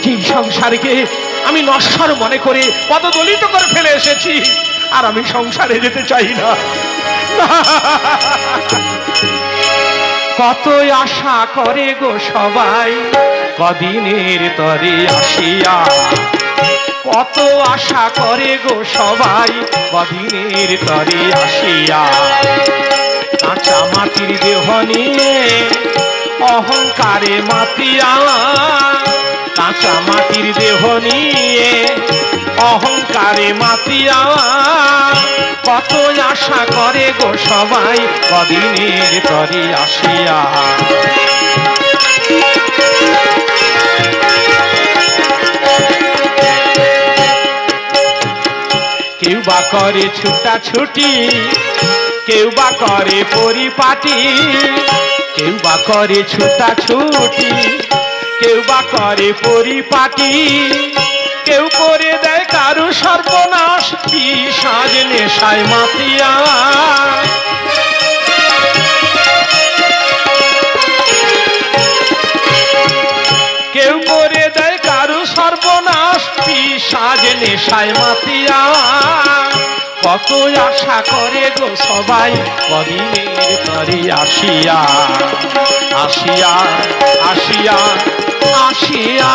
যে সংসারকে আমি নশ্বর মনে করে পদদলিত করে ফেলে এসেছি, আর আমি সংসারে যেতে চাই না। কত আশা করে গো সবাই কদিনের তরে আসিয়া, কত আশা করে গো সবাই কদিনের তরে আসিয়া। কাঁচা মাটির দেহ নিয়ে অহংকারে মাতিয়া, কাঁচা মাটির দেহ নিয়ে অহংকারে মাতিয়া। কত আশা করে গো সবাই কদিনের তরে আসিয়া। কেউ বা করে ছুটাছুটি, কেউ বা করে পরিপাটি, কেউ বা করে ছুটাছুটি, কেউ বা করে পরিপাটি। কেউ করে দেয় কারু সর্বনাশ বিষাদ নেশায় মাতিয়া। কেউ করে দেয় কারু সর্বনাশ বিষাদ নেশায় মাতিয়া। কত আশা করে গো সবাই কদিনের তরে আসিয়া, আসিয়া, আসিয়া, আসিয়া।